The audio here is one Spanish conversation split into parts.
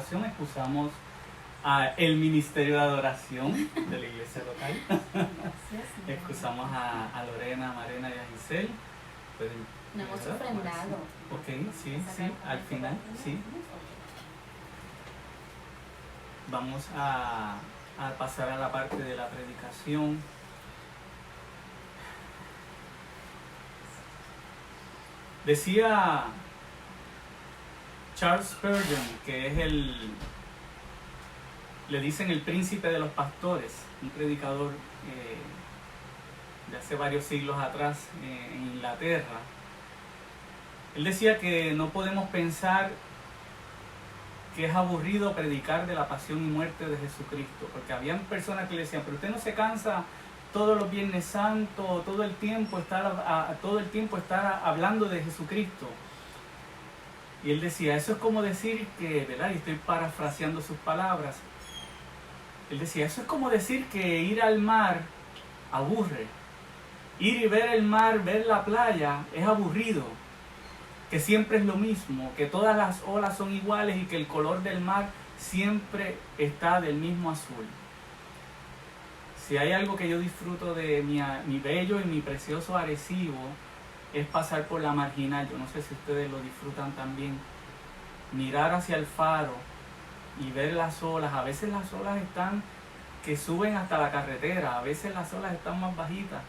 adoración, excusamos el ministerio de adoración de la iglesia local. Excusamos a Lorena, a Marena y a Giselle. No hemos ofrendado. Ok, sí, al final, sí. Vamos a pasar a la parte de la predicación. Decía Charles Spurgeon, que es le dicen el príncipe de los pastores, un predicador de hace varios siglos atrás en Inglaterra. Él decía que no podemos pensar que es aburrido predicar de la pasión y muerte de Jesucristo, porque habían personas que le decían, pero usted no se cansa todos los Viernes Santos, todo el tiempo estar hablando de Jesucristo. Y él decía, eso es como decir que, ¿verdad? Y estoy parafraseando sus palabras. Él decía, eso es como decir que ir al mar aburre. Ir y ver el mar, ver la playa, es aburrido. Que siempre es lo mismo, que todas las olas son iguales y que el color del mar siempre está del mismo azul. Si hay algo que yo disfruto de mi bello y mi precioso Arecibo, es pasar por la marginal. Yo no sé si ustedes lo disfrutan también. Mirar hacia el faro y ver las olas. A veces las olas están que suben hasta la carretera, a veces las olas están más bajitas.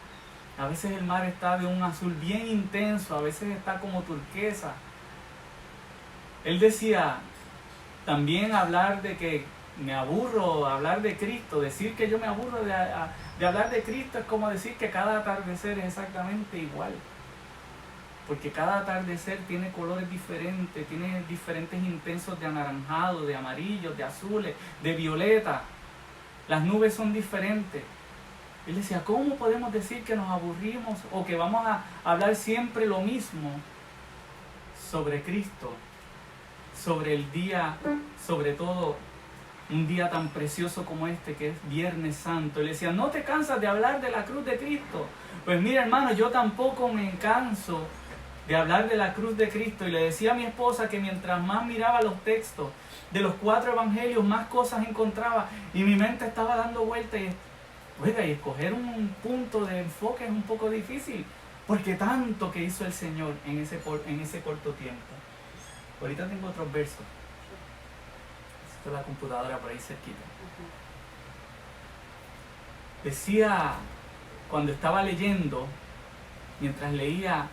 A veces el mar está de un azul bien intenso, a veces está como turquesa. Él decía, también hablar de que me aburro, hablar de Cristo, decir que yo me aburro de hablar de Cristo es como decir que cada atardecer es exactamente igual. Porque cada atardecer tiene colores diferentes, tiene diferentes intensos de anaranjado, de amarillo, de azules, de violeta. Las nubes son diferentes. Él decía, ¿cómo podemos decir que nos aburrimos o que vamos a hablar siempre lo mismo sobre Cristo, sobre el día, sobre todo un día tan precioso como este que es Viernes Santo? Él decía, ¿no te cansas de hablar de la cruz de Cristo? Pues mira, hermano, yo tampoco me canso de hablar de la cruz de Cristo. Y le decía a mi esposa que mientras más miraba los textos de los 4 evangelios, más cosas encontraba y mi mente estaba dando vueltas. Y escoger un punto de enfoque es un poco difícil, porque tanto que hizo el Señor en ese corto tiempo. Ahorita tengo otros versos. Esto es la computadora por ahí cerquita. Decía, cuando estaba leyendo, mientras leía,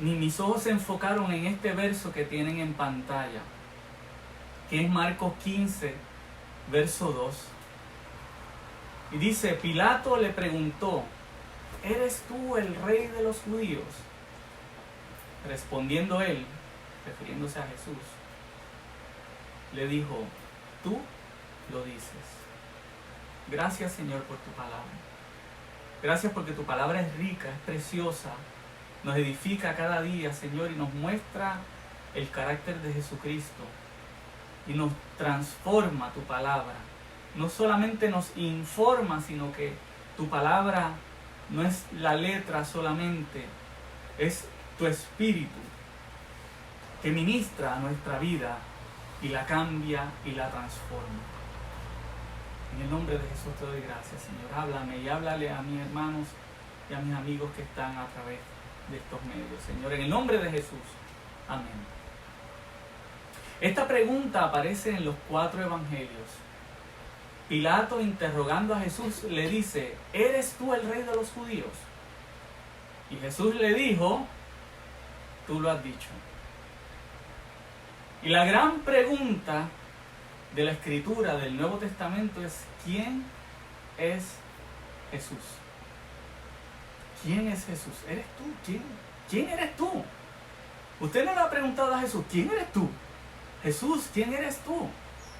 ni mis ojos se enfocaron en este verso que tienen en pantalla, que es Marcos 15, verso 2. Y dice, Pilato le preguntó, ¿eres tú el rey de los judíos? Respondiendo él, refiriéndose a Jesús, le dijo, tú lo dices. Gracias, Señor, por tu palabra. Gracias porque tu palabra es rica, es preciosa, nos edifica cada día, Señor, y nos muestra el carácter de Jesucristo y nos transforma tu palabra. No solamente nos informa, sino que tu palabra no es la letra solamente, es tu espíritu que ministra a nuestra vida y la cambia y la transforma. En el nombre de Jesús te doy gracias, Señor. Háblame y háblale a mis hermanos y a mis amigos que están a través de estos medios, Señor. En el nombre de Jesús. Amén. Esta pregunta aparece en los 4 evangelios. Pilato, interrogando a Jesús, le dice, ¿eres tú el rey de los judíos? Y Jesús le dijo, tú lo has dicho. Y la gran pregunta de la Escritura del Nuevo Testamento es, ¿quién es Jesús? ¿Quién es Jesús? ¿Eres tú? ¿Quién eres tú? Usted no le ha preguntado a Jesús, ¿quién eres tú? Jesús, ¿quién eres tú?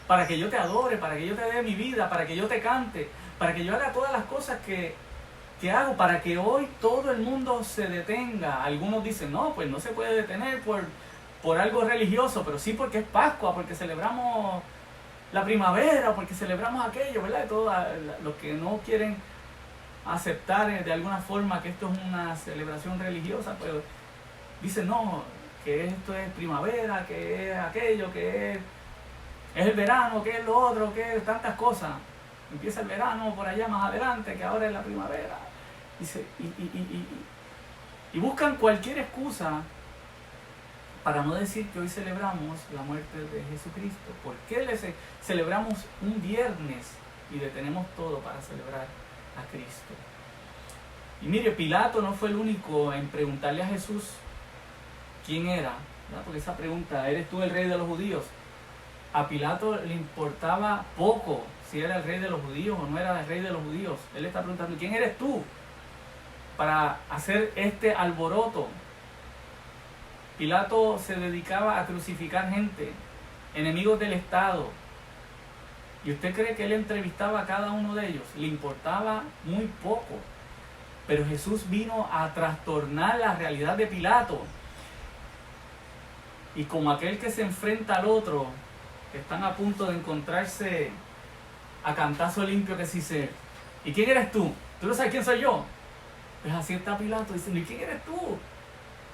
Para que yo te adore, para que yo te dé mi vida, para que yo te cante, para que yo haga todas las cosas que hago, para que hoy todo el mundo se detenga. Algunos dicen, no, pues no se puede detener por algo religioso, pero sí porque es Pascua, porque celebramos la primavera, porque celebramos aquello, ¿verdad? Todos los que no quieren aceptar de alguna forma que esto es una celebración religiosa, pues dicen, no, que esto es primavera, que es aquello, que es es el verano, ¿qué es lo otro? ¿Qué es tantas cosas? Empieza el verano por allá más adelante, que ahora es la primavera. Y buscan cualquier excusa para no decir que hoy celebramos la muerte de Jesucristo. ¿Por qué celebramos un viernes y detenemos todo para celebrar a Cristo? Y mire, Pilato no fue el único en preguntarle a Jesús quién era, ¿verdad? Porque esa pregunta, ¿eres tú el rey de los judíos? A Pilato le importaba poco si era el rey de los judíos o no era el rey de los judíos. Él está preguntando, ¿quién eres tú para hacer este alboroto? Pilato se dedicaba a crucificar gente, enemigos del Estado. ¿Y usted cree que él entrevistaba a cada uno de ellos? Le importaba muy poco. Pero Jesús vino a trastornar la realidad de Pilato. Y como aquel que se enfrenta al otro, que están a punto de encontrarse a cantazo limpio, que sí sé, ¿y quién eres tú? ¿Tú no sabes quién soy yo? Pues así está Pilato diciendo, ¿y quién eres tú?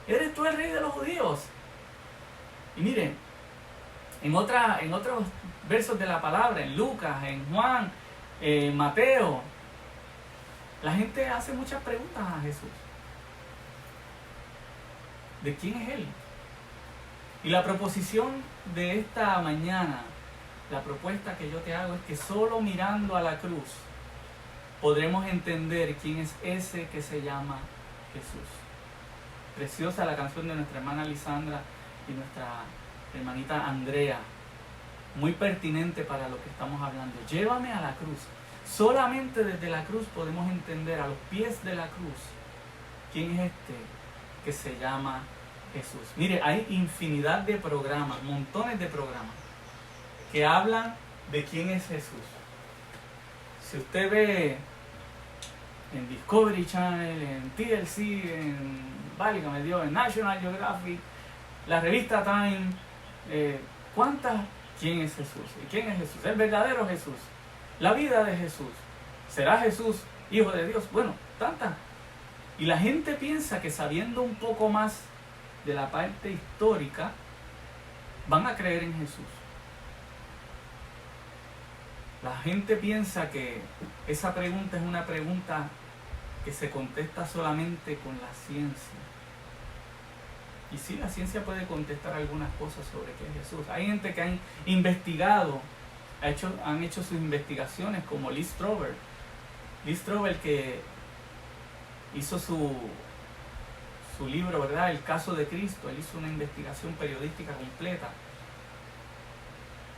¿Eres tú el rey de los judíos? Y miren, en otros versos de la palabra, en Lucas, en Juan, en Mateo, la gente hace muchas preguntas a Jesús. ¿De quién es Él? Y la proposición de esta mañana, la propuesta que yo te hago es que solo mirando a la cruz podremos entender quién es ese que se llama Jesús. Preciosa la canción de nuestra hermana Lisandra y nuestra hermanita Andrea. Muy pertinente para lo que estamos hablando. Llévame a la cruz. Solamente desde la cruz podemos entender, a los pies de la cruz, quién es este que se llama Jesús. Mire, hay infinidad de programas, montones de programas que hablan de quién es Jesús. Si usted ve en Discovery Channel, en TLC, válgame Dios, en National Geographic, la revista Time, ¿quién es Jesús? ¿Y quién es Jesús? El verdadero Jesús. La vida de Jesús. ¿Será Jesús hijo de Dios? Bueno, tantas. Y la gente piensa que sabiendo un poco más de la parte histórica, van a creer en Jesús. La gente piensa que esa pregunta es una pregunta que se contesta solamente con la ciencia. Y sí, la ciencia puede contestar algunas cosas sobre qué es Jesús. Hay gente que han investigado, han hecho sus investigaciones, como Lee Strobel. Lee Strobel, que hizo su libro, ¿verdad? El caso de Cristo. Él hizo una investigación periodística completa.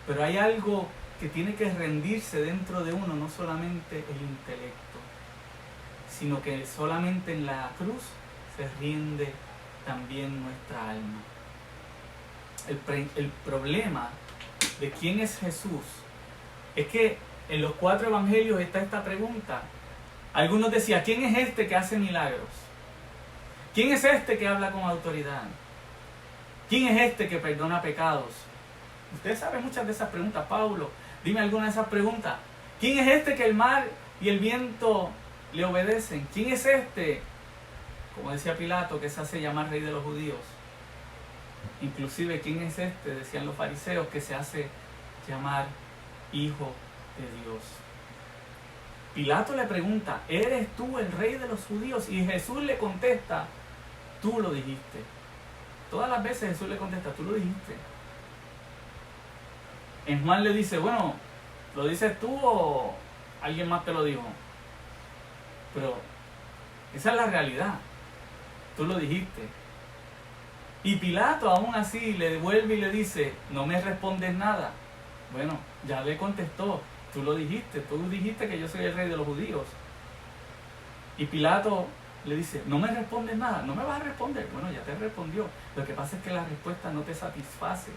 Pero hay algo que tiene que rendirse dentro de uno, no solamente el intelecto, sino que solamente en la cruz se rinde también nuestra alma. El problema de quién es Jesús es que en los 4 evangelios está esta pregunta. Algunos decían, ¿quién es este que hace milagros? ¿Quién es este que habla con autoridad? ¿Quién es este que perdona pecados? Ustedes saben muchas de esas preguntas. Pablo, dime alguna de esas preguntas. ¿Quién es este que el mar y el viento le obedecen? ¿Quién es este, como decía Pilato, que se hace llamar rey de los judíos? Inclusive, ¿quién es este, decían los fariseos, que se hace llamar hijo de Dios? Pilato le pregunta, ¿eres tú el rey de los judíos? Y Jesús le contesta, tú lo dijiste. Todas las veces Jesús le contesta, tú lo dijiste. En Juan le dice, bueno, ¿lo dices tú o alguien más te lo dijo? Pero esa es la realidad. Tú lo dijiste. Y Pilato aún así le devuelve y le dice, no me respondes nada. Bueno, ya le contestó, tú lo dijiste, tú dijiste que yo soy el rey de los judíos. Y Pilato le dice, no me respondes nada, no me vas a responder. Bueno, ya te respondió. Lo que pasa es que la respuesta no te satisface.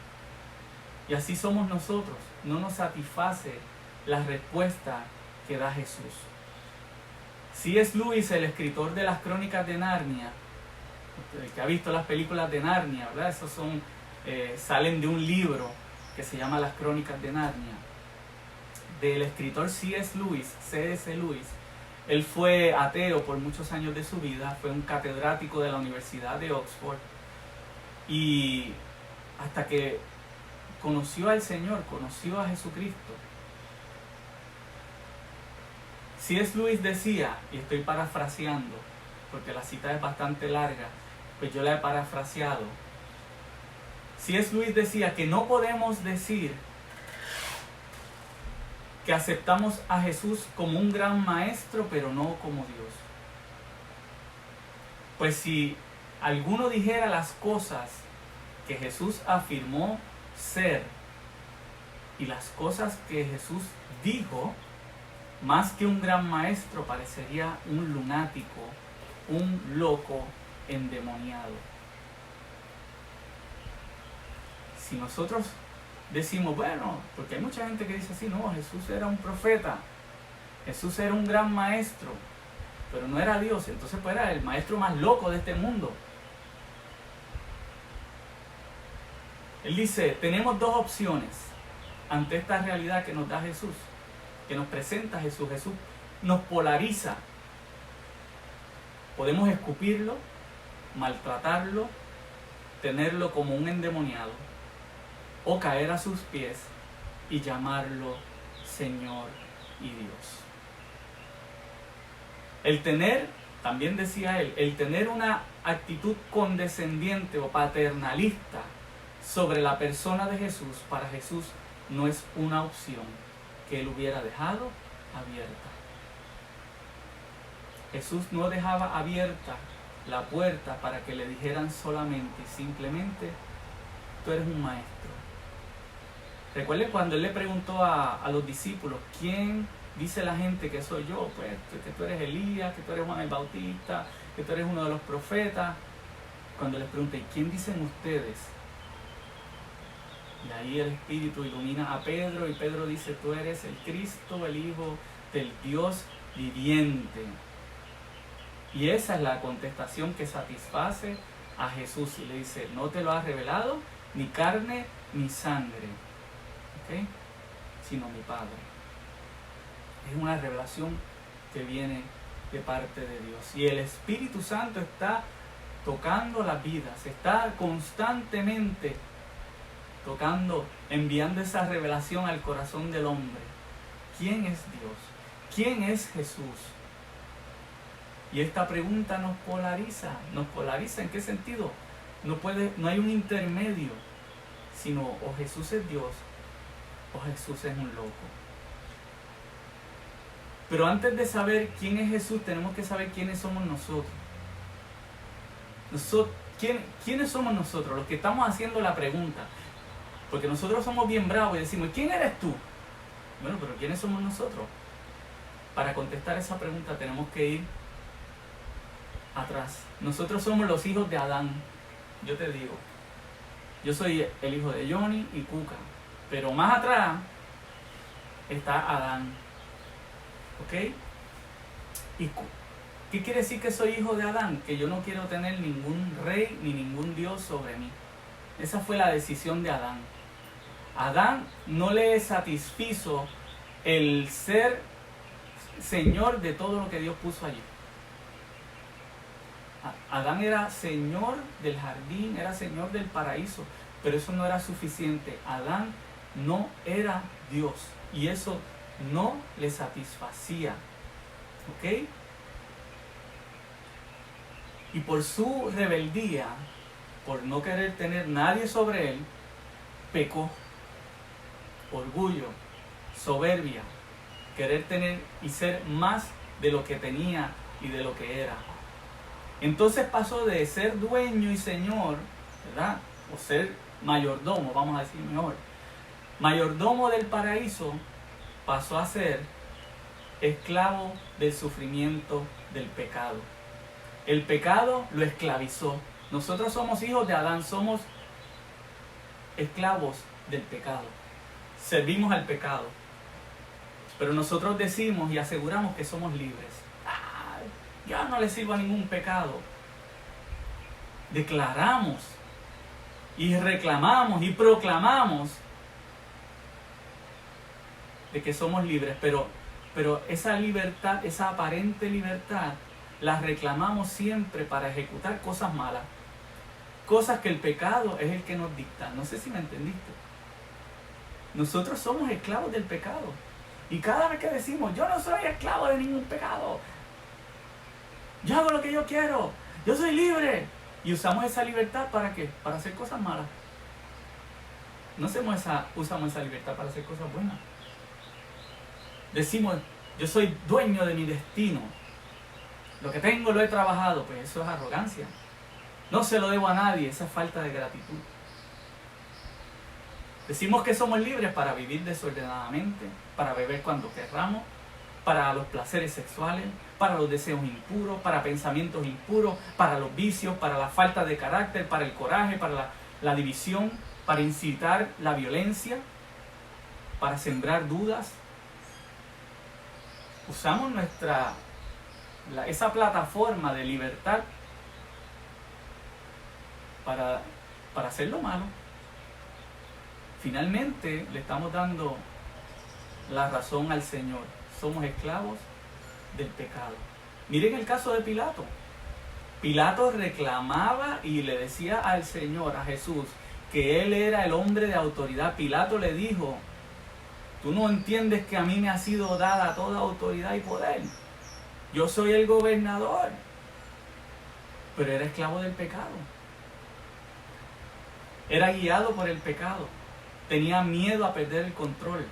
Y así somos nosotros, no nos satisface la respuesta que da Jesús. C.S. Lewis, el escritor de las Crónicas de Narnia, el que ha visto las películas de Narnia, ¿verdad? Esos salen de un libro que se llama Las Crónicas de Narnia, del escritor C.S. Lewis. Él fue ateo por muchos años de su vida, fue un catedrático de la Universidad de Oxford, y hasta que conoció al Señor, conoció a Jesucristo. C.S. Lewis decía, y estoy parafraseando, porque la cita es bastante larga, pues yo la he parafraseado. C.S. Lewis decía que no podemos decir que aceptamos a Jesús como un gran maestro, pero no como Dios. Pues si alguno dijera las cosas que Jesús afirmó ser y las cosas que Jesús dijo, más que un gran maestro, parecería un lunático, un loco endemoniado. Si nosotros decimos, bueno, porque hay mucha gente que dice así, no, Jesús era un profeta, Jesús era un gran maestro, pero no era Dios, entonces pues era el maestro más loco de este mundo. Él dice, tenemos dos opciones ante esta realidad que nos da Jesús, que nos presenta Jesús. Jesús nos polariza. Podemos escupirlo, maltratarlo, tenerlo como un endemoniado, o caer a sus pies y llamarlo Señor y Dios. El tener, también decía él, el tener una actitud condescendiente o paternalista sobre la persona de Jesús, para Jesús no es una opción que él hubiera dejado abierta. Jesús no dejaba abierta la puerta para que le dijeran solamente y simplemente, tú eres un maestro. Recuerden cuando él le preguntó a los discípulos, ¿quién dice la gente que soy yo? Pues que tú eres Elías, que tú eres Juan el Bautista, que tú eres uno de los profetas. Cuando les pregunté, ¿quién dicen ustedes? Y ahí el Espíritu ilumina a Pedro y Pedro dice, tú eres el Cristo, el Hijo del Dios viviente. Y esa es la contestación que satisface a Jesús. Y le dice, no te lo ha revelado ni carne ni sangre, ¿okay?, sino mi Padre. Es una revelación que viene de parte de Dios. Y el Espíritu Santo está tocando las vidas, está constantemente tocando, enviando esa revelación al corazón del hombre. ¿Quién es Dios? ¿Quién es Jesús? Y esta pregunta nos polariza. ¿Nos polariza en qué sentido? No hay un intermedio, sino o Jesús es Dios o Jesús es un loco. Pero antes de saber quién es Jesús, tenemos que saber quiénes somos nosotros. ¿Quiénes somos nosotros? Los que estamos haciendo la pregunta. Porque nosotros somos bien bravos y decimos, ¿quién eres tú? Bueno, pero ¿quiénes somos nosotros? Para contestar esa pregunta tenemos que ir atrás. Nosotros somos los hijos de Adán. Yo te digo, yo soy el hijo de Johnny y Cuca, pero más atrás está Adán. ¿Ok? ¿Y qué quiere decir que soy hijo de Adán? Que yo no quiero tener ningún rey ni ningún Dios sobre mí. Esa fue la decisión de Adán. Adán no le satisfizo el ser señor de todo lo que Dios puso allí. Adán era señor del jardín, era señor del paraíso, pero eso no era suficiente. Adán no era Dios y eso no le satisfacía. ¿Ok? Y por su rebeldía, por no querer tener nadie sobre él, pecó. Orgullo, soberbia, querer tener y ser más de lo que tenía y de lo que era. Entonces pasó de ser dueño y señor, ¿verdad?, o ser mayordomo, vamos a decir mejor, mayordomo del paraíso, pasó a ser esclavo del sufrimiento del pecado. El pecado lo esclavizó. Nosotros somos hijos de Adán, somos esclavos del pecado. Servimos al pecado. Pero nosotros decimos y aseguramos que somos libres. Ya no le sirvo a ningún pecado. Declaramos y reclamamos y proclamamos de que somos libres, pero esa libertad, esa aparente libertad, la reclamamos siempre para ejecutar cosas malas, cosas que el pecado es el que nos dicta. No sé si me entendiste. Nosotros somos esclavos del pecado. Y cada vez que decimos, yo no soy esclavo de ningún pecado, yo hago lo que yo quiero, yo soy libre, y usamos esa libertad ¿para qué? Para hacer cosas malas. No usamos esa libertad para hacer cosas buenas. Decimos, yo soy dueño de mi destino, lo que tengo lo he trabajado. Pues eso es arrogancia. No se lo debo a nadie, esa es falta de gratitud. Decimos que somos libres para vivir desordenadamente, para beber cuando querramos, para los placeres sexuales, para los deseos impuros, para pensamientos impuros, para los vicios, para la falta de carácter, para el coraje, para la división, para incitar la violencia, para sembrar dudas. Usamos esa plataforma de libertad para hacer lo malo. Finalmente le estamos dando la razón al Señor. Somos esclavos del pecado. Miren el caso de Pilato. Pilato reclamaba y le decía al Señor, a Jesús, que Él era el hombre de autoridad. Pilato le dijo, tú no entiendes que a mí me ha sido dada toda autoridad y poder. Yo soy el gobernador. Pero era esclavo del pecado. Era guiado por el pecado. Tenía miedo a perder el control.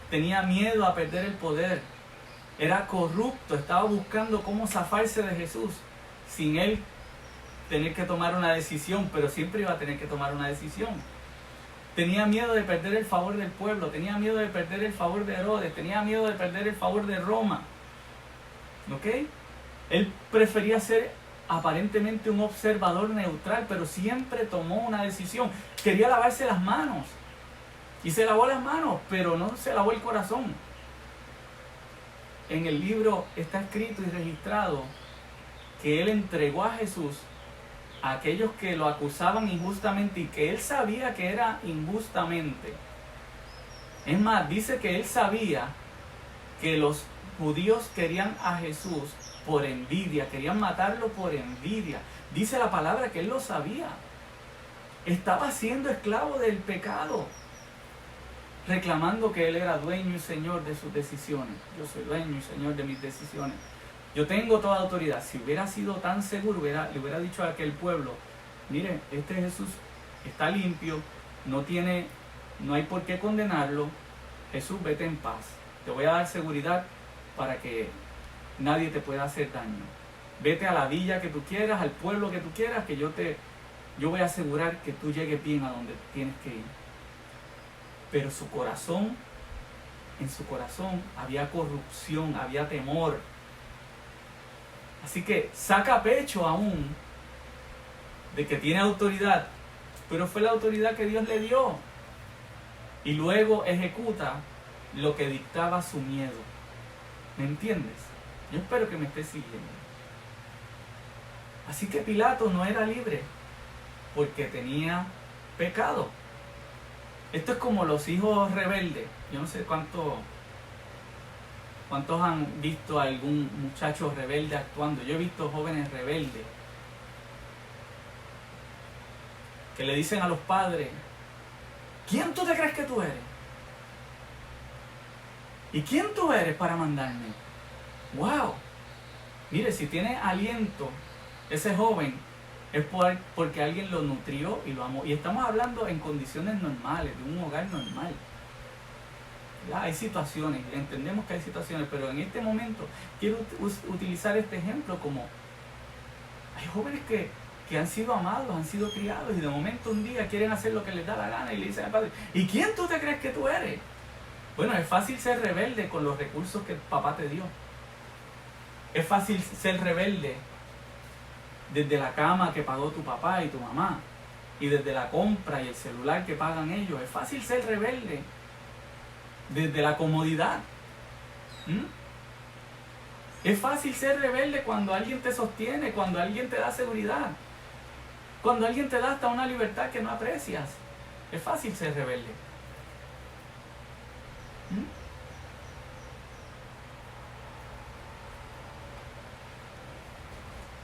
Tenía miedo a perder el poder. Era corrupto. Estaba buscando cómo zafarse de Jesús sin él tener que tomar una decisión, pero siempre iba a tener que tomar una decisión. Tenía miedo de perder el favor del pueblo. Tenía miedo de perder el favor de Herodes. Tenía miedo de perder el favor de Roma. ¿Ok? Él prefería ser aparentemente un observador neutral, pero siempre tomó una decisión. Quería lavarse las manos. Y se lavó las manos, pero no se lavó el corazón. En el libro está escrito y registrado que él entregó a Jesús a aquellos que lo acusaban injustamente y que él sabía que era injustamente. Es más, dice que él sabía que los judíos querían a Jesús por envidia, querían matarlo por envidia. Dice la palabra que él lo sabía. Estaba siendo esclavo del pecado, reclamando que él era dueño y señor de sus decisiones. Yo soy dueño y señor de mis decisiones. Yo tengo toda autoridad. Si hubiera sido tan seguro, le hubiera dicho a aquel pueblo, mire, este Jesús está limpio, no hay por qué condenarlo. Jesús, vete en paz. Te voy a dar seguridad para que nadie te pueda hacer daño. Vete a la villa que tú quieras, al pueblo que tú quieras, que yo voy a asegurar que tú llegues bien a donde tienes que ir. Pero en su corazón había corrupción, había temor. Así que saca pecho aún de que tiene autoridad, pero fue la autoridad que Dios le dio. Y luego ejecuta lo que dictaba su miedo. ¿Me entiendes? Yo espero que me estés siguiendo. Así que Pilato no era libre porque tenía pecado. Esto es como los hijos rebeldes. Yo no sé cuántos han visto a algún muchacho rebelde actuando. Yo he visto jóvenes rebeldes que le dicen a los padres, ¿quién tú te crees que tú eres? ¿Y quién tú eres para mandarme? ¡Wow! Mire, si tiene aliento ese joven, es porque alguien lo nutrió y lo amó. Y estamos hablando en condiciones normales, de un hogar normal. ¿Verdad? Hay situaciones, entendemos que hay situaciones, pero en este momento quiero utilizar este ejemplo como hay jóvenes que han sido amados, han sido criados y de momento un día quieren hacer lo que les da la gana y le dicen al padre, ¿y quién tú te crees que tú eres? Bueno, es fácil ser rebelde con los recursos que el papá te dio. Es fácil ser rebelde desde la cama que pagó tu papá y tu mamá, y desde la compra y el celular que pagan ellos. Es fácil ser rebelde desde la comodidad. Es fácil ser rebelde cuando alguien te sostiene, cuando alguien te da seguridad, cuando alguien te da hasta una libertad que no aprecias. Es fácil ser rebelde.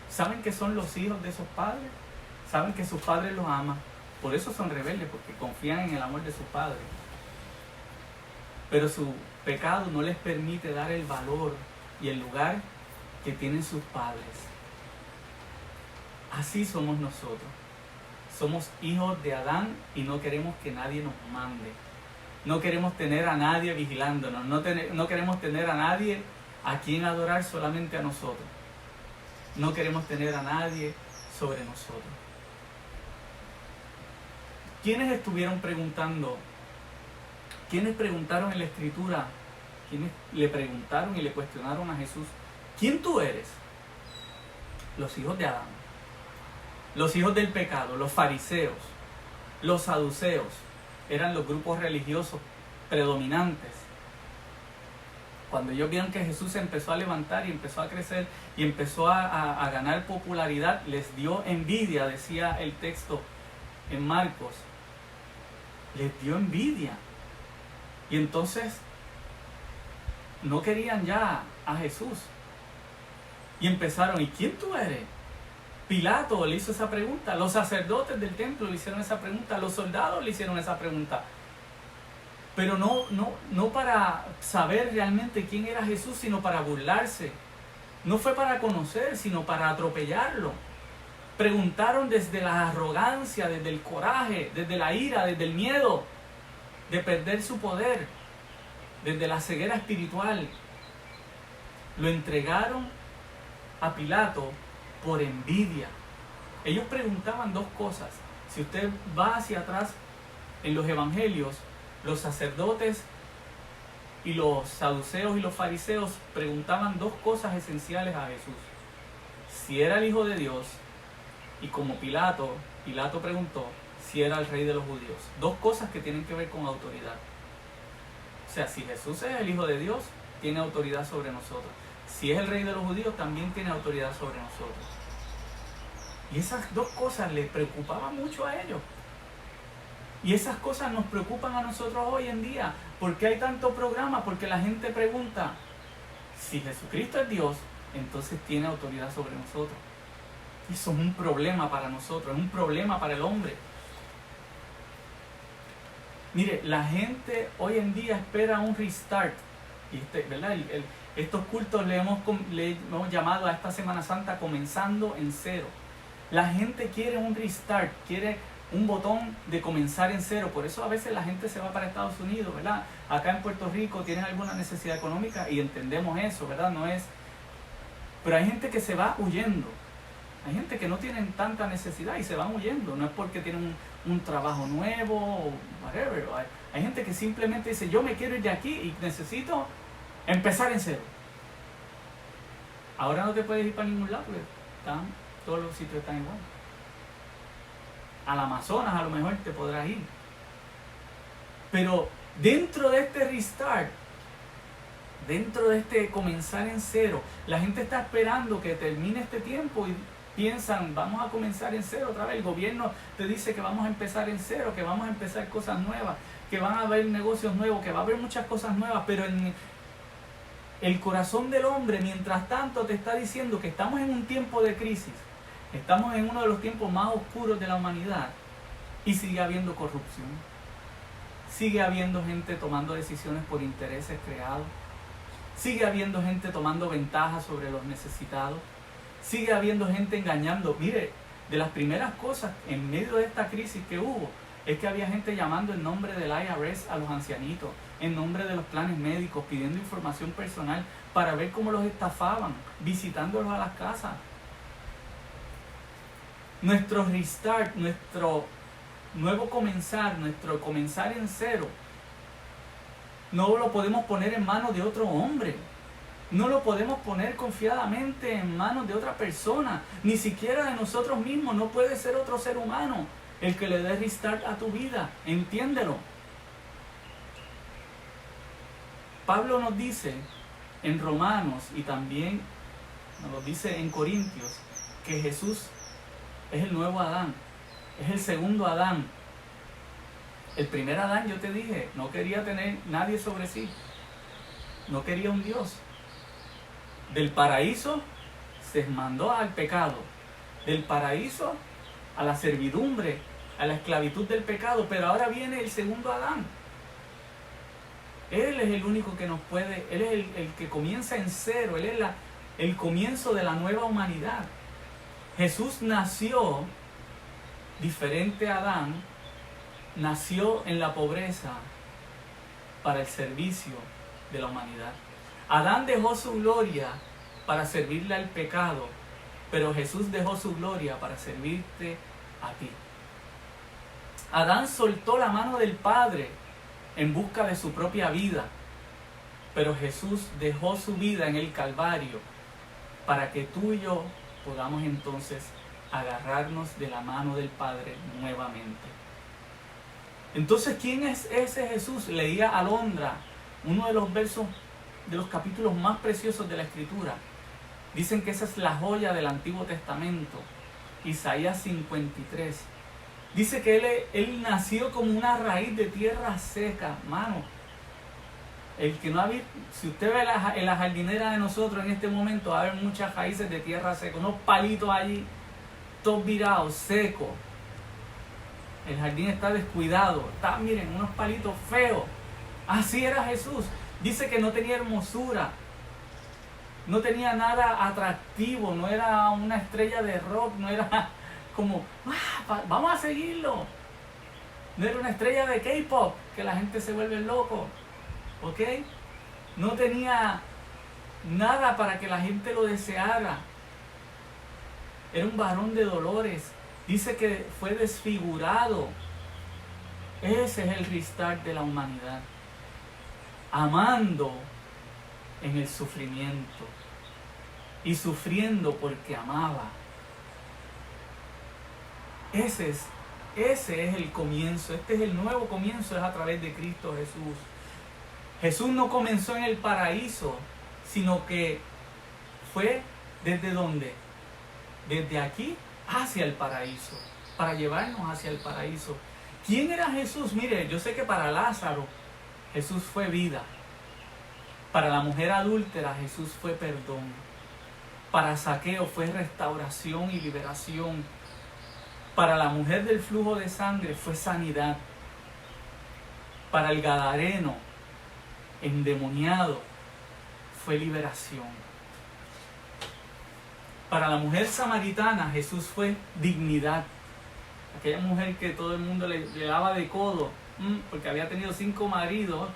¿Saben que son los hijos de esos padres? ¿Saben que sus padres los aman? Por eso son rebeldes, porque confían en el amor de sus padres. pero su pecado no les permite dar el valor y el lugar que tienen sus padres. Así somos nosotros. Somos hijos de Adán y no queremos que nadie nos mande. No queremos tener a nadie vigilándonos. No queremos tener a nadie a quien adorar, solamente a nosotros. No queremos tener a nadie sobre nosotros. ¿Quiénes estuvieron preguntando? ¿Quiénes preguntaron en la Escritura? ¿Quiénes le preguntaron y le cuestionaron a Jesús? ¿Quién tú eres? Los hijos de Adán. Los hijos del pecado, los fariseos, los saduceos, eran los grupos religiosos predominantes. Cuando ellos vieron que Jesús se empezó a levantar y empezó a crecer y empezó a ganar popularidad, les dio envidia, decía el texto en Marcos. Les dio envidia. Y entonces no querían ya a Jesús. Y empezaron, ¿y quién tú eres? Pilato le hizo esa pregunta, los sacerdotes del templo le hicieron esa pregunta, los soldados le hicieron esa pregunta. Pero no para saber realmente quién era Jesús, sino para burlarse. No fue para conocer, sino para atropellarlo. Preguntaron desde la arrogancia, desde el coraje, desde la ira, desde el miedo de perder su poder, desde la ceguera espiritual. Lo entregaron a Pilato por envidia. Ellos preguntaban dos cosas. Si usted va hacia atrás en los evangelios, los sacerdotes y los saduceos y los fariseos preguntaban dos cosas esenciales a Jesús: si era el Hijo de Dios, y como Pilato preguntó si era el Rey de los judíos. Dos cosas que tienen que ver con autoridad. O sea, si Jesús es el Hijo de Dios, tiene autoridad sobre nosotros. Si es el Rey de los judíos, también tiene autoridad sobre nosotros. Y esas dos cosas les preocupaban mucho a ellos. Y esas cosas nos preocupan a nosotros hoy en día. ¿Por qué hay tanto programa? Porque la gente pregunta, si Jesucristo es Dios, entonces tiene autoridad sobre nosotros. Eso es un problema para nosotros, es un problema para el hombre. Mire, la gente hoy en día espera un restart. Y ¿verdad? Estos cultos le hemos llamado a esta Semana Santa comenzando en cero. La gente quiere un restart, quiere un botón de comenzar en cero. Por eso a veces la gente se va para Estados Unidos, ¿verdad? Acá en Puerto Rico tienen alguna necesidad económica y entendemos eso, ¿verdad? No es... Pero hay gente que se va huyendo. Hay gente que no tienen tanta necesidad y se van huyendo. No es porque tienen un trabajo nuevo o whatever. Hay gente que simplemente dice, yo me quiero ir de aquí y necesito empezar en cero. Ahora no te puedes ir para ningún lado porque todos los sitios están igual. Al Amazonas a lo mejor te podrás ir. Pero dentro de este restart, dentro de este comenzar en cero, la gente está esperando que termine este tiempo y piensan, vamos a comenzar en cero otra vez. El gobierno te dice que vamos a empezar en cero, que vamos a empezar cosas nuevas, que van a haber negocios nuevos, que va a haber muchas cosas nuevas, pero en el corazón del hombre, mientras tanto, te está diciendo que estamos en un tiempo de crisis, estamos en uno de los tiempos más oscuros de la humanidad y sigue habiendo corrupción, sigue habiendo gente tomando decisiones por intereses creados, sigue habiendo gente tomando ventaja sobre los necesitados, sigue habiendo gente engañando. Mire, de las primeras cosas en medio de esta crisis que hubo, es que había gente llamando en nombre del IRS a los ancianitos, en nombre de los planes médicos, pidiendo información personal para ver cómo los estafaban, visitándolos a las casas. Nuestro restart, nuestro nuevo comenzar, nuestro comenzar en cero, no lo podemos poner en manos de otro hombre. No lo podemos poner confiadamente en manos de otra persona, ni siquiera de nosotros mismos. No puede ser otro ser humano el que le dé restart a tu vida. Entiéndelo. Pablo nos dice en Romanos y también nos lo dice en Corintios que Jesús es el nuevo Adán, es el segundo Adán. El primer Adán, yo te dije, no quería tener nadie sobre sí, no quería un Dios. Del paraíso se mandó al pecado, del paraíso a la servidumbre, a la esclavitud del pecado, pero ahora viene el segundo Adán. Él es el único que nos puede, Él es el que comienza en cero, Él es el comienzo de la nueva humanidad. Jesús nació diferente a Adán, nació en la pobreza para el servicio de la humanidad. Adán dejó su gloria para servirle al pecado, pero Jesús dejó su gloria para servirte a ti. Adán soltó la mano del Padre en busca de su propia vida, pero Jesús dejó su vida en el Calvario para que tú y yo podamos entonces agarrarnos de la mano del Padre nuevamente. Entonces, ¿quién es ese Jesús? Leía Alondra, uno de los versos de los capítulos más preciosos de la Escritura. Dicen que esa es la joya del Antiguo Testamento, Isaías 53. Dice que él nació como una raíz de tierra seca, mano. El que no ha visto, si usted ve en la jardinera de nosotros en este momento, va a haber muchas raíces de tierra seca, unos palitos allí, todos virados, secos. El jardín está descuidado, está, miren, unos palitos feos. Así era Jesús. Dice que no tenía hermosura, no tenía nada atractivo, no era una estrella de rock, no era como, vamos a seguirlo. No era una estrella de K-pop, que la gente se vuelve loco, ¿ok? No tenía nada para que la gente lo deseara. Era un varón de dolores. Dice que fue desfigurado. Ese es el restart de la humanidad. Amando en el sufrimiento y sufriendo porque amaba. Ese es el comienzo, este es el nuevo comienzo, es a través de Cristo Jesús. Jesús no comenzó en el paraíso, sino que fue ¿desde dónde? Desde aquí hacia el paraíso, para llevarnos hacia el paraíso. ¿Quién era Jesús? Mire, yo sé que para Lázaro Jesús fue vida. Para la mujer adúltera Jesús fue perdón. Para Zaqueo fue restauración y liberación. Para la mujer del flujo de sangre fue sanidad. Para el gadareno endemoniado fue liberación. Para la mujer samaritana Jesús fue dignidad. Aquella mujer que todo el mundo le daba de codo porque había tenido 5 maridos.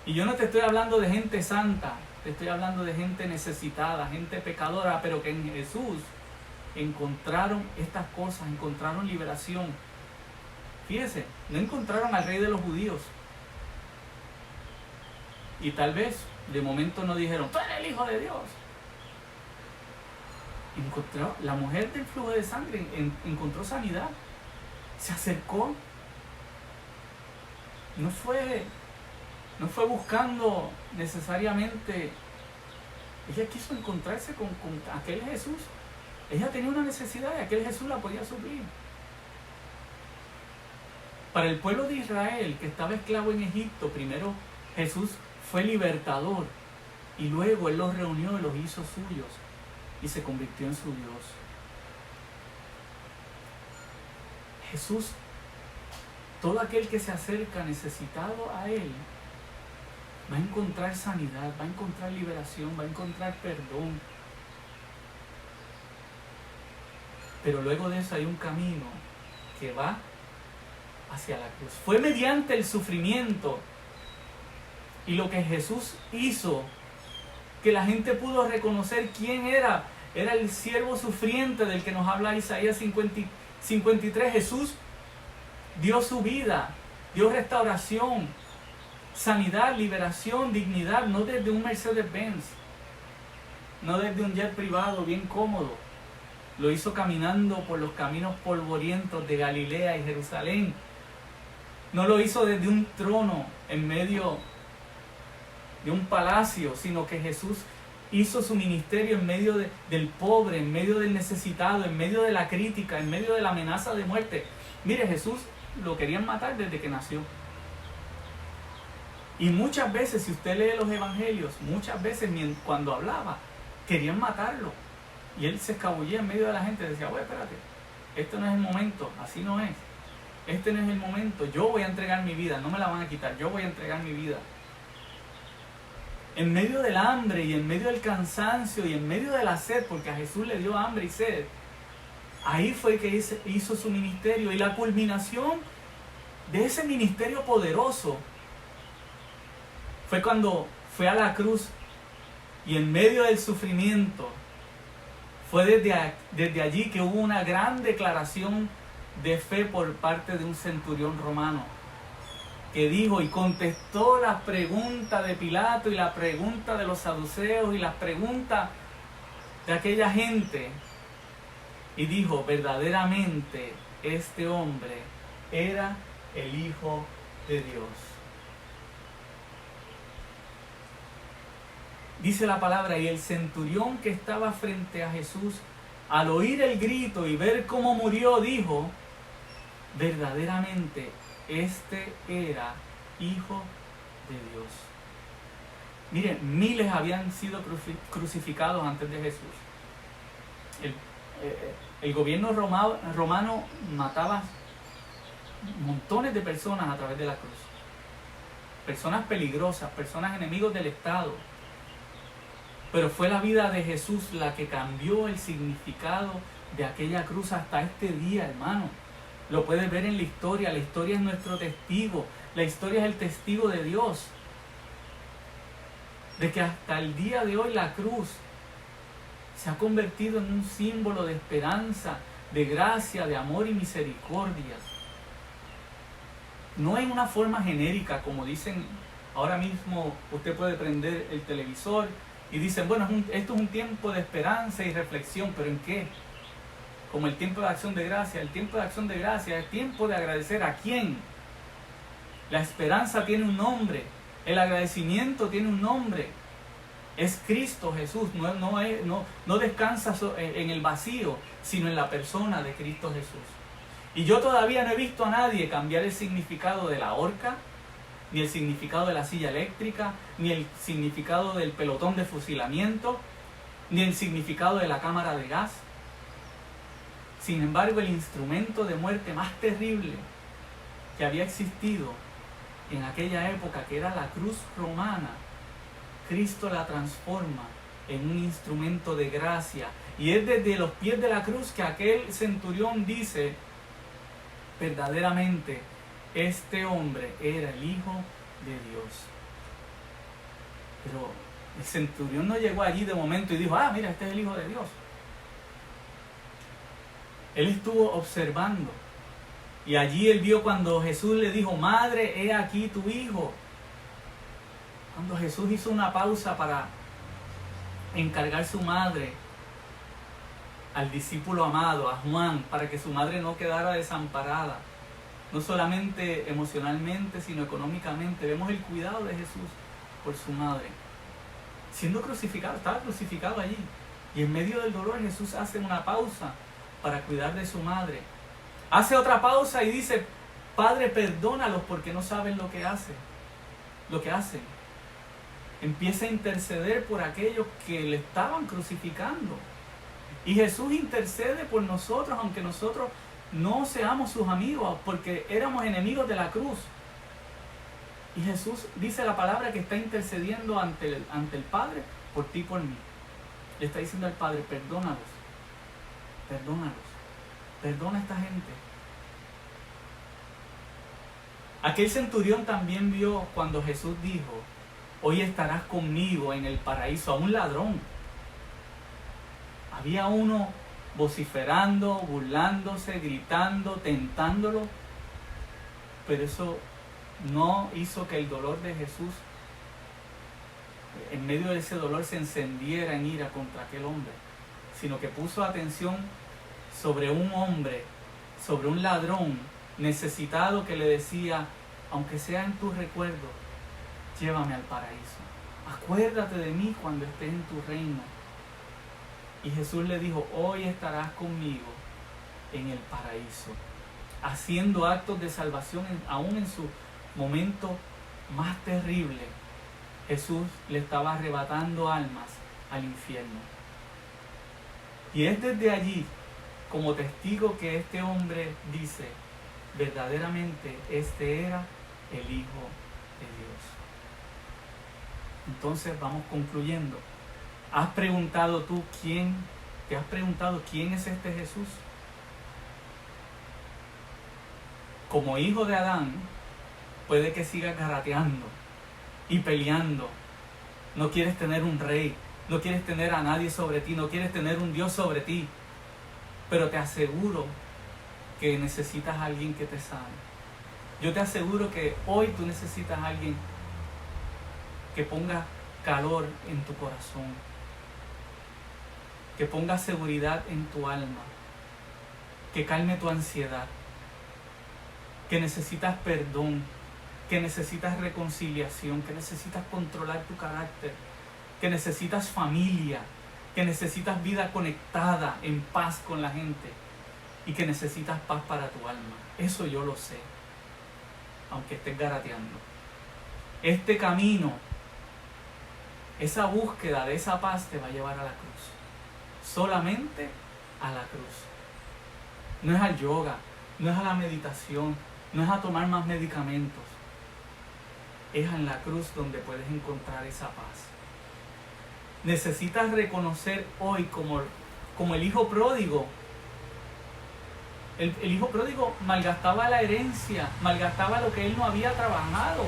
Y yo no te estoy hablando de gente santa, te estoy hablando de gente necesitada, gente pecadora, pero que en Jesús encontraron estas cosas, encontraron liberación. Fíjese, no encontraron al rey de los judíos. Y tal vez de momento no dijeron, tú eres el Hijo de Dios. Encontró, la mujer del flujo de sangre encontró sanidad. Se acercó. No fue buscando necesariamente. Ella quiso encontrarse con aquel Jesús. Ella tenía una necesidad y aquel Jesús la podía suplir. Para el pueblo de Israel que estaba esclavo en Egipto, primero Jesús fue libertador y luego Él los reunió y los hizo suyos y se convirtió en su Dios. Jesús, todo aquel que se acerca necesitado a Él, va a encontrar sanidad, va a encontrar liberación, va a encontrar perdón. Pero luego de eso hay un camino que va hacia la cruz. Fue mediante el sufrimiento y lo que Jesús hizo que la gente pudo reconocer quién era. Era el siervo sufriente del que nos habla Isaías 53. Jesús dio su vida, dio restauración, sanidad, liberación, dignidad, no desde un Mercedes-Benz, no desde un jet privado bien cómodo. Lo hizo caminando por los caminos polvorientos de Galilea y Jerusalén. No lo hizo desde un trono en medio de un palacio, sino que Jesús hizo su ministerio en medio del pobre, en medio del necesitado, en medio de la crítica, en medio de la amenaza de muerte. Mire, Jesús lo querían matar desde que nació. Y muchas veces, si usted lee los evangelios, muchas veces cuando hablaba, querían matarlo. Y él se escabullía en medio de la gente, decía, oye, espérate, este no es el momento, así no es. Este no es el momento, yo voy a entregar mi vida, no me la van a quitar, yo voy a entregar mi vida. en medio del hambre y en medio del cansancio y en medio de la sed, porque a Jesús le dio hambre y sed, ahí fue que hizo su ministerio. Y la culminación de ese ministerio poderoso fue cuando fue a la cruz y en medio del sufrimiento, fue desde allí que hubo una gran declaración de fe por parte de un centurión romano, que dijo y contestó las preguntas de Pilato y la pregunta de los saduceos y las preguntas de aquella gente, y dijo: verdaderamente este hombre era el Hijo de Dios. Dice la palabra: y el centurión que estaba frente a Jesús, al oír el grito y ver cómo murió, dijo: verdaderamente este era Hijo de Dios. Miren, miles habían sido crucificados antes de Jesús. El gobierno romano mataba montones de personas a través de la cruz. Personas peligrosas, personas enemigos del Estado. Pero fue la vida de Jesús la que cambió el significado de aquella cruz hasta este día, hermano. Lo puedes ver en la historia es nuestro testigo, la historia es el testigo de Dios. De que hasta el día de hoy la cruz se ha convertido en un símbolo de esperanza, de gracia, de amor y misericordia. No en una forma genérica, como dicen ahora mismo. Usted puede prender el televisor y dicen: bueno, esto es un tiempo de esperanza y reflexión, ¿pero en qué? Como el tiempo de acción de gracia. El tiempo de acción de gracia es tiempo de agradecer. ¿A quién? La esperanza tiene un nombre, el agradecimiento tiene un nombre. Es Cristo Jesús. No descansa en el vacío, sino en la persona de Cristo Jesús. Y yo todavía no he visto a nadie cambiar el significado de la horca, ni el significado de la silla eléctrica, ni el significado del pelotón de fusilamiento, ni el significado de la cámara de gas. Sin embargo, el instrumento de muerte más terrible que había existido en aquella época, que era la cruz romana, Cristo la transforma en un instrumento de gracia. Y es desde los pies de la cruz que aquel centurión dice: verdaderamente este hombre era el Hijo de Dios. Pero el centurión no llegó allí de momento y dijo: ah, mira, este es el Hijo de Dios. Él estuvo observando. Y allí él vio cuando Jesús le dijo: madre, he aquí tu hijo. Cuando Jesús hizo una pausa para encargar su madre al discípulo amado, a Juan, para que su madre no quedara desamparada, no solamente emocionalmente, sino económicamente. Vemos el cuidado de Jesús por su madre. Siendo crucificado, estaba crucificado allí. Y en medio del dolor Jesús hace una pausa para cuidar de su madre. Hace otra pausa y dice: Padre, perdónalos porque no saben lo que hacen. Empieza a interceder por aquellos que le estaban crucificando. Y Jesús intercede por nosotros, aunque nosotros no seamos sus amigos, porque éramos enemigos de la cruz. Y Jesús dice la palabra que está intercediendo ante el Padre por ti y por mí. Le está diciendo al Padre: perdónalos, perdona a esta gente. Aquel centurión también vio cuando Jesús dijo: hoy estarás conmigo en el paraíso, a un ladrón. Había uno vociferando, burlándose, gritando, tentándolo, pero eso no hizo que el dolor de Jesús, en medio de ese dolor, se encendiera en ira contra aquel hombre, sino que puso atención sobre un hombre, sobre un ladrón necesitado, que le decía: aunque sea en tu recuerdo, llévame al paraíso. Acuérdate de mí cuando estés en tu reino. Y Jesús le dijo: hoy estarás conmigo en el paraíso, haciendo actos de salvación aún en su momento más terrible. Jesús le estaba arrebatando almas al infierno. Y es desde allí, como testigo, que este hombre dice: verdaderamente este era el Hijo de Dios. Entonces vamos concluyendo. ¿Te has preguntado quién es este Jesús? Como hijo de Adán, puede que sigas garateando y peleando. No quieres tener un rey, no quieres tener a nadie sobre ti, no quieres tener un Dios sobre ti. Pero te aseguro que necesitas a alguien que te sane. Yo te aseguro que hoy tú necesitas a alguien que ponga calor en tu corazón, que ponga seguridad en tu alma, que calme tu ansiedad, que necesitas perdón, que necesitas reconciliación, que necesitas controlar tu carácter, que necesitas familia, que necesitas vida conectada, en paz con la gente, y que necesitas paz para tu alma. Eso yo lo sé, aunque estés garateando. Este camino, esa búsqueda de esa paz te va a llevar a la cruz. Solamente a la cruz. No es al yoga, no es a la meditación, no es a tomar más medicamentos. Es en la cruz donde puedes encontrar esa paz. Necesitas reconocer hoy como el hijo pródigo. El hijo pródigo malgastaba la herencia, malgastaba lo que él no había trabajado.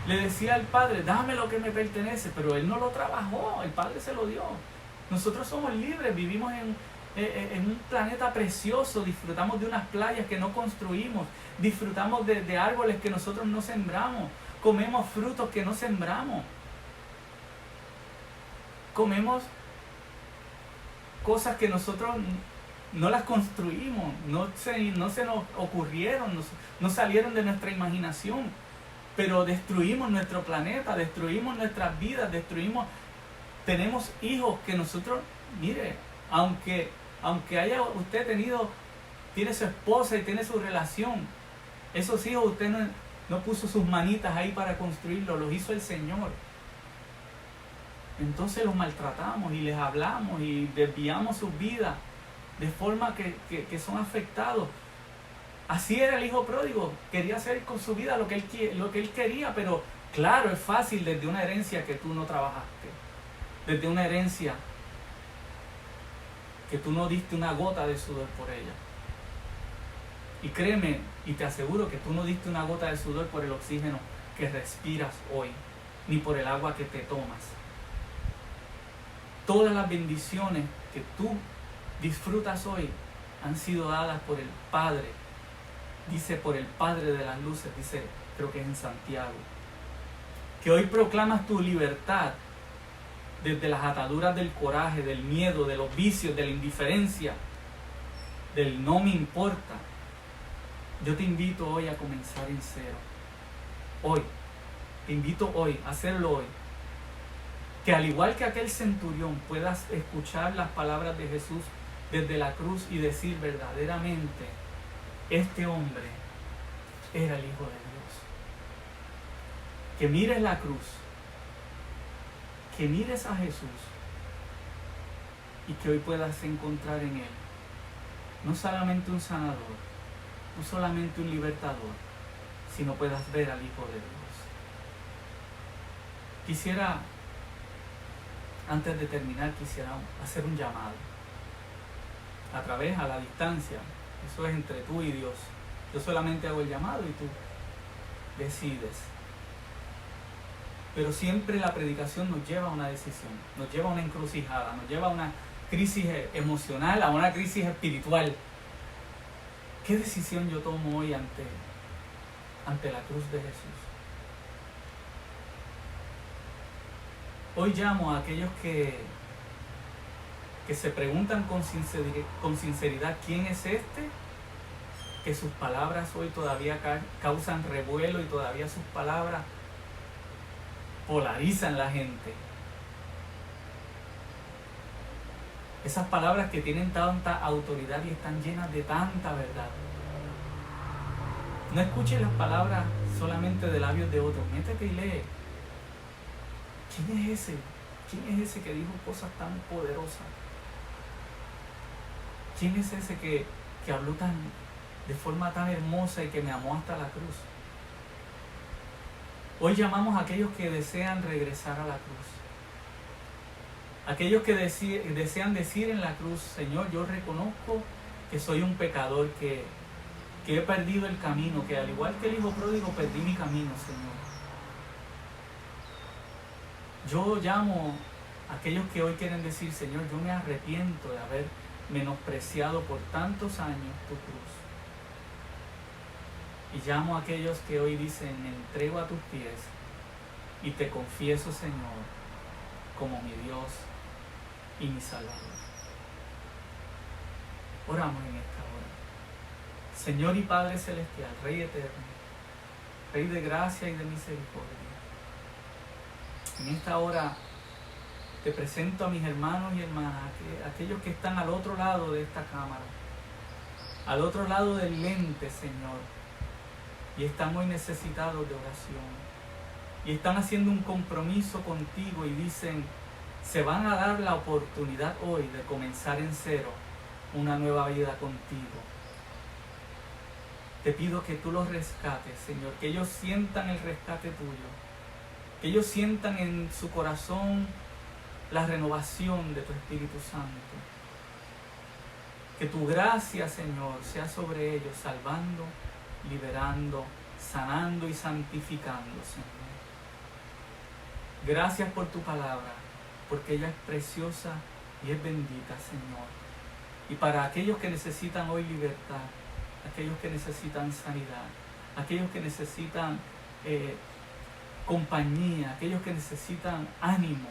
Le decía al padre, dame lo que me pertenece, pero él no lo trabajó, el padre se lo dio. Nosotros somos libres, vivimos en un planeta precioso, disfrutamos de unas playas que no construimos, disfrutamos de árboles que nosotros no sembramos, comemos frutos que no sembramos, comemos cosas que nosotros no las construimos, no se nos ocurrieron, no salieron de nuestra imaginación, pero destruimos nuestro planeta, destruimos nuestras vidas, tenemos hijos que nosotros, mire, aunque haya usted tiene su esposa y tiene su relación, esos hijos usted no puso sus manitas ahí para construirlos, los hizo el Señor. Entonces los maltratamos y les hablamos y desviamos sus vidas de forma que son afectados. Así era el hijo pródigo, quería hacer con su vida lo que él quería, pero claro, es fácil desde una herencia que tú no trabajaste, desde una herencia que tú no diste una gota de sudor por ella. Y créeme, y te aseguro que tú no diste una gota de sudor por el oxígeno que respiras hoy, ni por el agua que te tomas. Todas las bendiciones que tú disfrutas hoy han sido dadas por el Padre. Dice, por el Padre de las luces, dice, creo que es en Santiago. Que hoy proclamas tu libertad desde las ataduras del coraje, del miedo, de los vicios, de la indiferencia, del no me importa. Yo te invito hoy a comenzar en cero. Hoy. Te invito hoy a hacerlo hoy. Que al igual que aquel centurión puedas escuchar las palabras de Jesús desde la cruz y decir verdaderamente, este hombre era el Hijo de Dios. Que mires la cruz, que mires a Jesús y que hoy puedas encontrar en Él no solamente un sanador, no solamente un libertador, sino puedas ver al Hijo de Dios. Quisiera, antes de terminar, hacer un llamado a la distancia. Eso es entre tú y Dios. Yo solamente hago el llamado y tú decides. Pero siempre la predicación nos lleva a una decisión, nos lleva a una encrucijada, nos lleva a una crisis emocional, a una crisis espiritual. ¿Qué decisión yo tomo hoy ante la cruz de Jesús? Hoy llamo a aquellos que se preguntan con sinceridad quién es este, que sus palabras hoy todavía causan revuelo y todavía sus palabras polarizan la gente. Esas palabras que tienen tanta autoridad y están llenas de tanta verdad. No escuches las palabras solamente de labios de otros, métete y lee. ¿Quién es ese? ¿Quién es ese que dijo cosas tan poderosas? ¿Quién es ese que habló de forma tan hermosa y que me amó hasta la cruz? Hoy llamamos a aquellos que desean regresar a la cruz. Aquellos que desean decir en la cruz, Señor, yo reconozco que soy un pecador, que he perdido el camino, que al igual que el hijo pródigo perdí mi camino, Señor. Yo llamo a aquellos que hoy quieren decir, Señor, yo me arrepiento de haber menospreciado por tantos años tu cruz. Y llamo a aquellos que hoy dicen, me entrego a tus pies y te confieso, Señor, como mi Dios y mi Salvador. Oramos en esta hora. Señor y Padre Celestial, Rey eterno, Rey de gracia y de misericordia, en esta hora te presento a mis hermanos y hermanas, aquellos que están al otro lado de esta cámara, al otro lado del lente, Señor, y están muy necesitados de oración, y están haciendo un compromiso contigo y dicen, se van a dar la oportunidad hoy de comenzar en cero una nueva vida contigo. Te pido que tú los rescates, Señor, que ellos sientan el rescate tuyo, que ellos sientan en su corazón la renovación de tu Espíritu Santo. Que tu gracia, Señor, sea sobre ellos, salvando, liberando, sanando y santificando, Señor. Gracias por tu palabra, porque ella es preciosa y es bendita, Señor. Y para aquellos que necesitan hoy libertad, aquellos que necesitan sanidad, aquellos que necesitan compañía, aquellos que necesitan ánimo,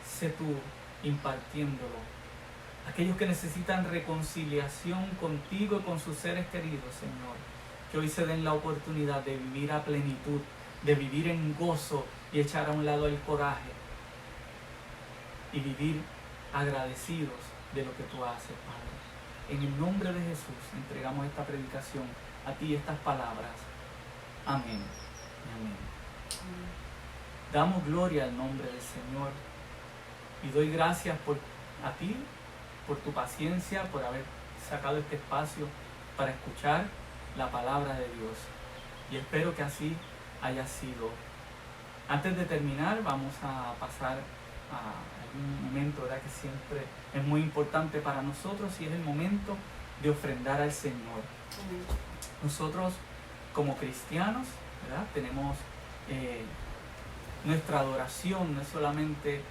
sé tú impartiéndolo. Aquellos que necesitan reconciliación contigo y con sus seres queridos, Señor, que hoy se den la oportunidad de vivir a plenitud, de vivir en gozo y echar a un lado el coraje y vivir agradecidos de lo que tú haces, Padre. En el nombre de Jesús entregamos esta predicación a ti, estas palabras. Amén. Amén. Damos gloria al nombre del Señor y doy gracias a ti, por tu paciencia, por haber sacado este espacio para escuchar la palabra de Dios. Y espero que así haya sido. Antes de terminar, vamos a pasar a un momento, ¿verdad?, que siempre es muy importante para nosotros, y es el momento de ofrendar al Señor. Nosotros, como cristianos, ¿verdad?, tenemos nuestra adoración no es solamente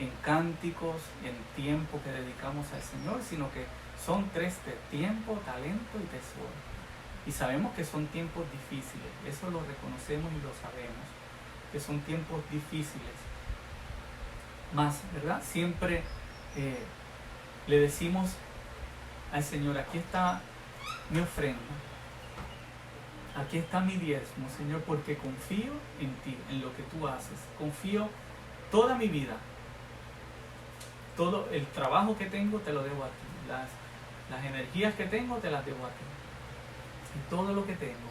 en cánticos, en tiempo que dedicamos al Señor, sino que son tres: tiempo, talento y tesoro. Y sabemos que son tiempos difíciles, eso lo reconocemos y lo sabemos, que son tiempos difíciles. Más, ¿verdad? Siempre le decimos al Señor, aquí está mi ofrenda, aquí está mi diezmo, Señor, porque confío en ti, en lo que tú haces. Confío toda mi vida, todo el trabajo que tengo te lo debo a ti, las energías que tengo te las debo a ti, y todo lo que tengo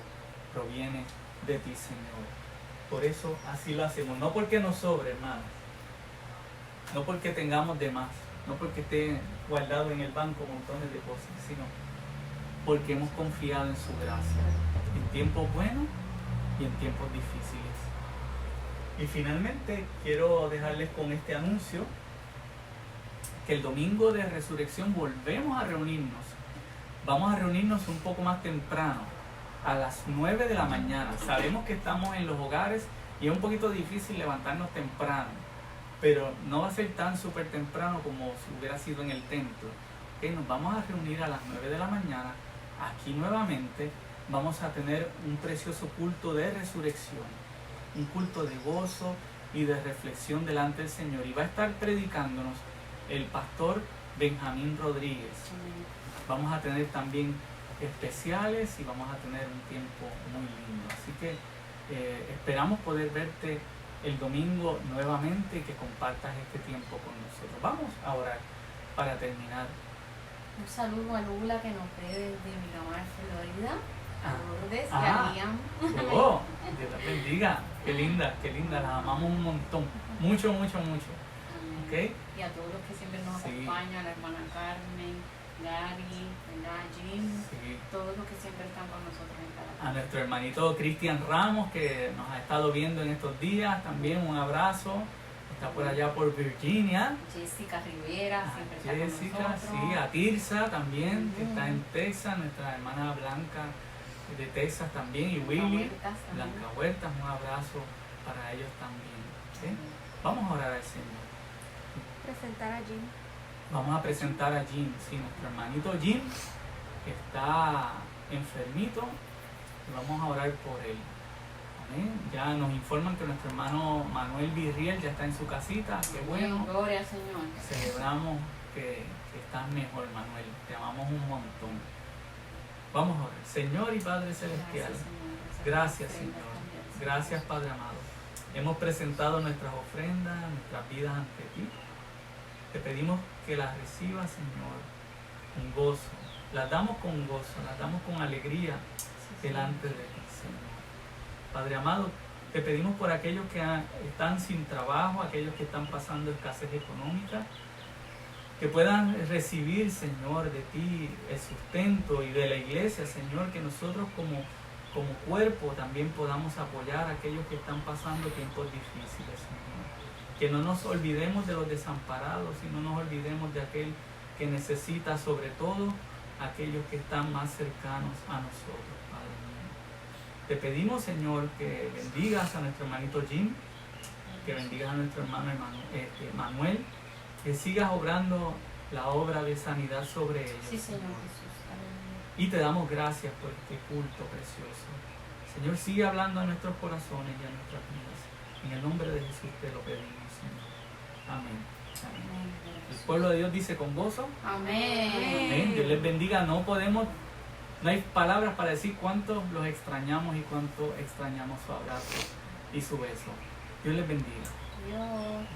proviene de ti, Señor. Por eso así lo hacemos, no porque nos sobre, hermanos, no porque tengamos de más, no porque esté guardado en el banco montones de cosas, sino porque hemos confiado en su gracia, en tiempos buenos y en tiempos difíciles. Y finalmente quiero dejarles con este anuncio, que el domingo de resurrección volvemos a reunirnos. Vamos a reunirnos un poco más temprano, a las 9 de la mañana. Sabemos que estamos en los hogares y es un poquito difícil levantarnos temprano, pero no va a ser tan súper temprano como si hubiera sido en el templo. Nos vamos a reunir a las 9 de la mañana. Aquí nuevamente vamos a tener un precioso culto de resurrección, un culto de gozo y de reflexión delante del Señor. Y va a estar predicándonos el pastor Benjamín Rodríguez. Vamos a tener también especiales y vamos a tener un tiempo muy lindo. Así que esperamos poder verte el domingo nuevamente y que compartas este tiempo con nosotros. Vamos a orar para terminar. Un saludo a Lula, que nos ve desde Miramar, Florida, a Lourdes y a Liam. Oh, Dios las bendiga. Qué linda, las amamos un montón. Mucho, mucho, mucho. ¿Okay? Y a todos los que siempre nos acompañan, a la hermana Carmen, Gary, ¿verdad? Jim, Sí. todos los que siempre están con nosotros en cada A nuestro hermanito Cristian Ramos, que nos ha estado viendo en estos días, también un abrazo. Está por allá por Virginia. Jessica Rivera, A siempre está Jessica, con nosotros. sí, a Tirsa también, que Ujú. está en Texas, nuestra hermana Blanca de Texas también, y Blanca Willy, Huertas también. Blanca Huertas, un abrazo para ellos también. ¿Sí? Vamos a orar al Señor. Presentar a Jim. Vamos a presentar a Jim, sí, nuestro hermanito Jim, que está enfermito, y vamos a orar por él. Amén. Ya nos informan que nuestro hermano Manuel Virriel ya está en su casita, qué bueno. Gloria al Señor. Celebramos que estás mejor, Manuel, te amamos un montón. Vamos a orar. Señor y Padre Celestial, Señor. gracias, Señor. Gracias, Padre amado. Hemos presentado nuestras ofrendas, nuestras vidas ante ti. Te pedimos que las recibas, Señor, con gozo. Las damos con gozo, las damos con alegría delante de ti, Señor. Padre amado, te pedimos por aquellos que están sin trabajo, aquellos que están pasando escasez económica, que puedan recibir, Señor, de ti el sustento y de la iglesia, Señor, que nosotros como cuerpo también podamos apoyar a aquellos que están pasando tiempos difíciles, Señor. Que no nos olvidemos de los desamparados y no nos olvidemos de aquel que necesita, sobre todo, aquellos que están más cercanos a nosotros, Padre mío. Te pedimos, Señor, que bendigas a nuestro hermanito Jim, que bendigas a nuestro hermano Manuel, que sigas obrando la obra de sanidad sobre ellos. Sí, Señor Jesús. Aleluya. Y te damos gracias por este culto precioso. Señor, sigue hablando a nuestros corazones y a nuestras vidas. En el nombre de Jesús te lo pedimos, Señor. Amén. Amén. El pueblo de Dios dice con gozo. Amén. Amén. Dios les bendiga. No hay palabras para decir cuánto los extrañamos y cuánto extrañamos su abrazo y su beso. Dios les bendiga. Dios.